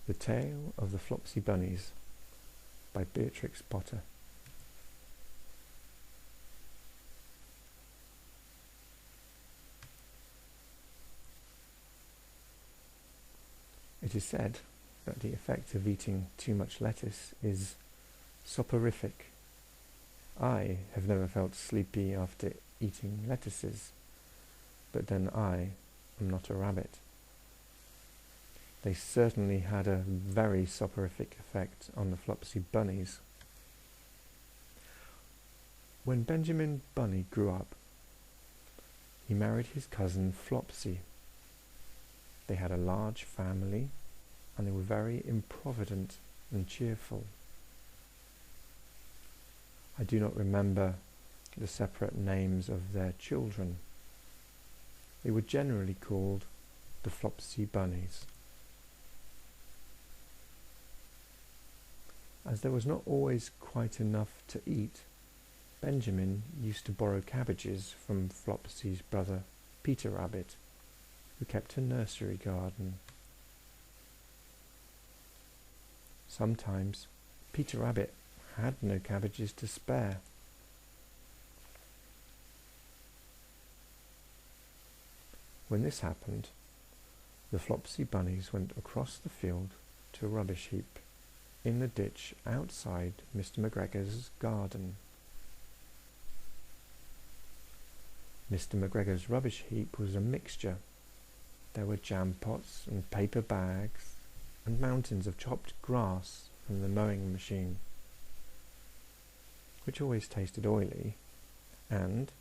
The Tale of the Flopsy Bunnies by Beatrix Potter. It is said that the effect of eating too much lettuce is soporific. I have never felt sleepy after eating lettuces, but then I am not a rabbit. They certainly had a very soporific effect on the Flopsy Bunnies. When Benjamin Bunny grew up, he married his cousin Flopsy. They had a large family, and they were very improvident and cheerful. I do not remember the separate names of their children. They were generally called the Flopsy Bunnies. As there was not always quite enough to eat, Benjamin used to borrow cabbages from Flopsy's brother Peter Rabbit, who kept a nursery garden. Sometimes Peter Rabbit had no cabbages to spare. When this happened, the Flopsy Bunnies went across the field to a rubbish heap in the ditch outside Mr. McGregor's garden. Mr. McGregor's rubbish heap was a mixture. There were jam pots and paper bags and mountains of chopped grass from the mowing machine, which always tasted oily, and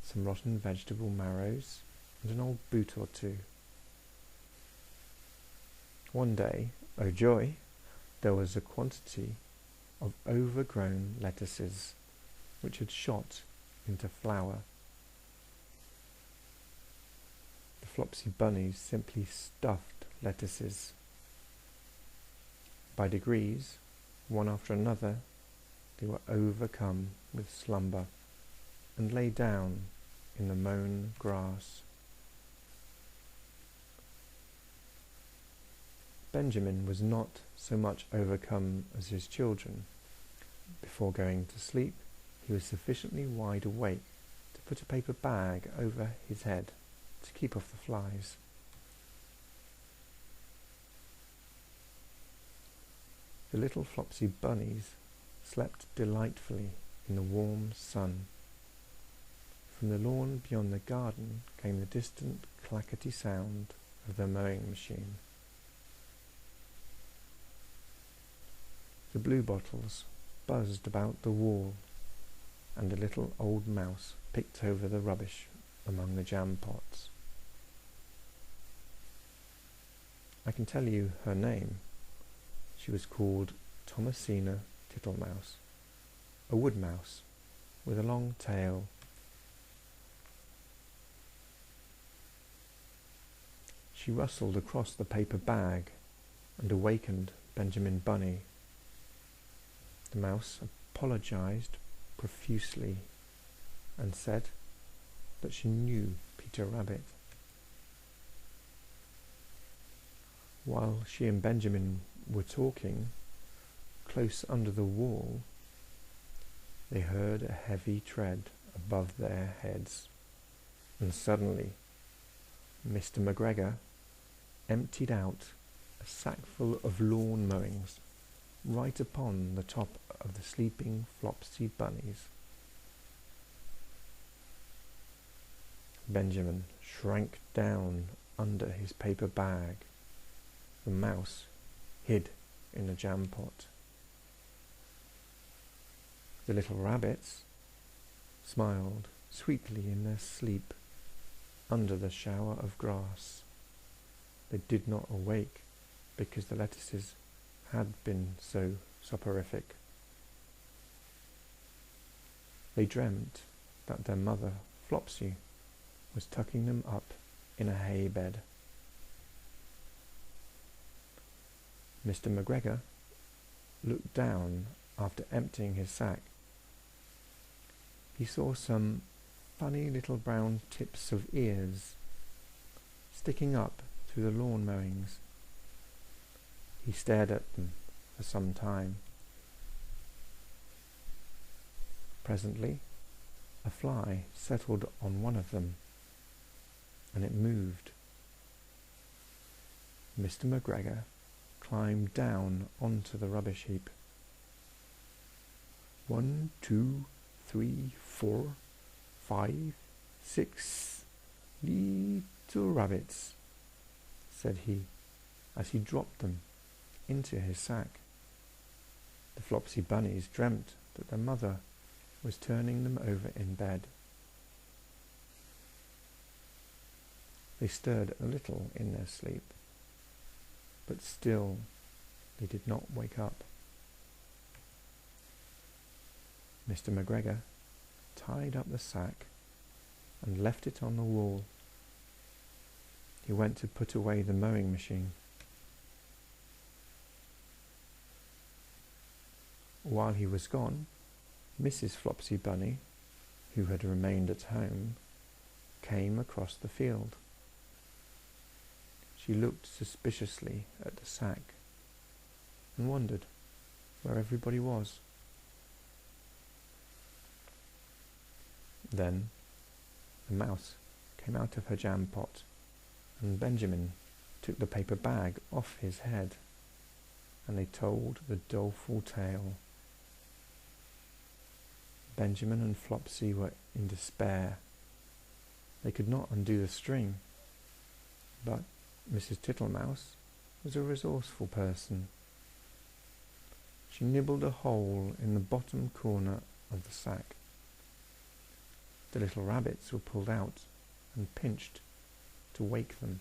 some rotten vegetable marrows and an old boot or two. One day, oh joy, there was a quantity of overgrown lettuces which had shot into flower. The Flopsy Bunnies simply stuffed lettuces. By degrees, one after another, they were overcome with slumber and lay down in the mown grass. Benjamin was not so much overcome as his children. Before going to sleep, he was sufficiently wide awake to put a paper bag over his head to keep off the flies. The little Flopsy Bunnies slept delightfully in the warm sun. From the lawn beyond the garden came the distant clackety sound of the mowing machine. The bluebottles buzzed about the wall, and a little old mouse picked over the rubbish among the jam pots. I can tell you her name. She was called Thomasina Tittlemaus, a wood mouse with a long tail. She rustled across the paper bag and awakened Benjamin Bunny. The mouse apologized profusely and said that she knew Peter Rabbit. While she and Benjamin were talking, close under the wall, they heard a heavy tread above their heads, and suddenly Mr. McGregor emptied out a sackful of lawn mowings right upon the top of the sleeping Flopsy Bunnies. Benjamin shrank down under his paper bag. The mouse hid in a jam pot. The little rabbits smiled sweetly in their sleep under the shower of grass. They did not awake because the lettuces had been so soporific. They dreamt that their mother, Flopsy, was tucking them up in a hay bed. Mr. McGregor looked down after emptying his sack. He saw some funny little brown tips of ears sticking up through the lawn mowings. He stared at them for some time. Presently, a fly settled on one of them, and it moved. Mr. McGregor climbed down onto the rubbish heap. 1, 2, 3, 4, 5, 6 little rabbits, said he, as he dropped them into his sack. The Flopsy Bunnies dreamt that their mother was turning them over in bed. They stirred a little in their sleep, but still they did not wake up. Mr. McGregor tied up the sack and left it on the wall. He went to put away the mowing machine. While he was gone, Mrs. Flopsy Bunny, who had remained at home, came across the field. She looked suspiciously at the sack and wondered where everybody was. Then the mouse came out of her jam pot, and Benjamin took the paper bag off his head, and they told the doleful tale. Benjamin and Flopsy were in despair. They could not undo the string, but Mrs. Tittlemouse was a resourceful person. She nibbled a hole in the bottom corner of the sack. The little rabbits were pulled out and pinched to wake them.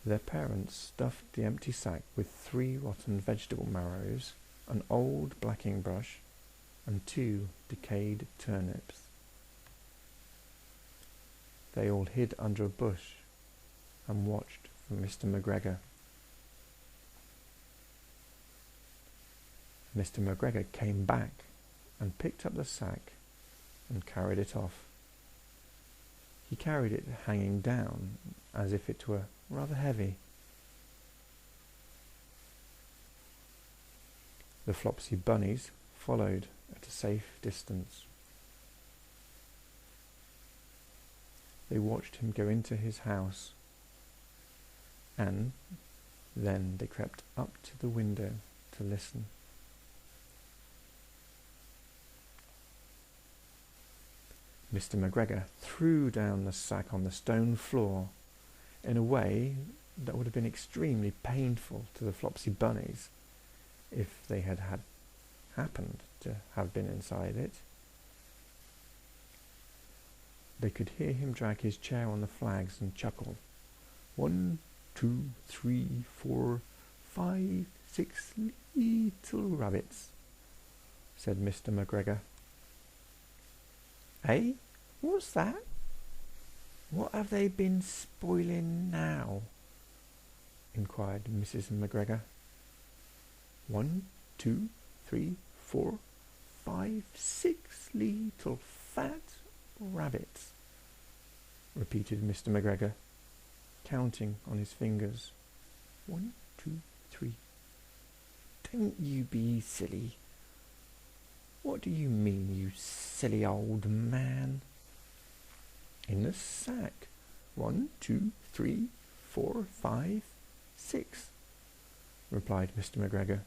Their parents stuffed the empty sack with 3 rotten vegetable marrows, an old blacking brush, and 2 decayed turnips. They all hid under a bush and watched for Mr. McGregor. Mr. McGregor came back and picked up the sack and carried it off. He carried it hanging down as if it were rather heavy. The Flopsy Bunnies followed at a safe distance. They watched him go into his house, and then they crept up to the window to listen. Mr. McGregor threw down the sack on the stone floor in a way that would have been extremely painful to the Flopsy Bunnies if they had happened to have been inside it. They could hear him drag his chair on the flags and chuckle. 1, 2, 3, 4, 5, 6 little rabbits, said Mr. McGregor. Eh? What's that? What have they been spoiling now? Inquired Mrs. McGregor. 1, 2, 3, 4, 5, 6 little fat rabbits, repeated Mr. McGregor, counting on his fingers. 1, 2, 3. Don't you be silly. What do you mean, you silly old man? In the sack. 1, 2, 3, 4, 5, 6, replied Mr. McGregor.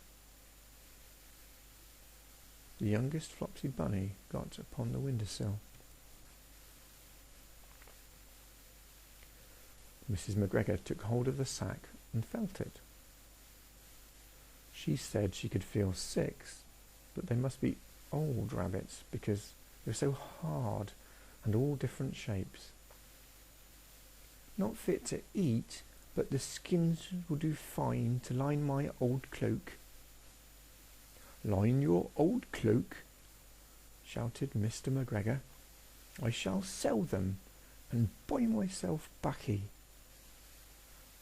The youngest Flopsy Bunny got upon the windowsill. Mrs. McGregor took hold of the sack and felt it. She said she could feel 6, but they must be old rabbits because they were so hard and all different shapes. Not fit to eat, but the skins will do fine to line my old cloak. Line your old cloak, shouted Mr. McGregor. I shall sell them and buy myself baccy.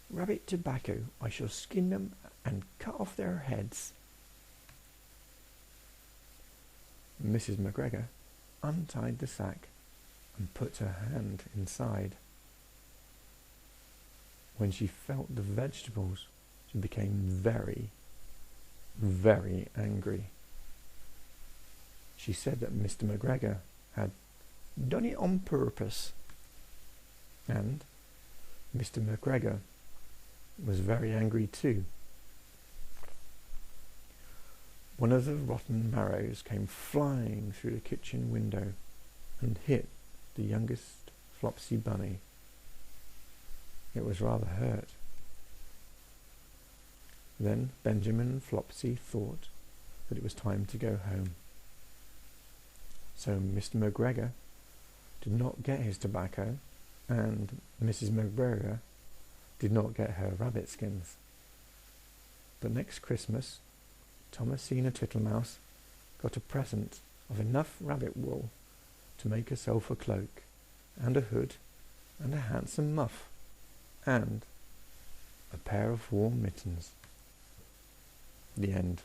Rabbit tobacco, I shall skin them and cut off their heads. Mrs. McGregor untied the sack and put her hand inside. When she felt the vegetables, she became very, very angry. She said that Mr. McGregor had done it on purpose, and Mr. McGregor was very angry too. One of the rotten marrows came flying through the kitchen window and hit the youngest Flopsy Bunny. It was rather hurt. Then Benjamin and Flopsy thought that it was time to go home. So Mr. McGregor did not get his tobacco, and Mrs. McGregor did not get her rabbit skins. But next Christmas, Thomasina Tittlemouse got a present of enough rabbit wool to make herself a cloak, and a hood, and a handsome muff, and a pair of warm mittens. The end.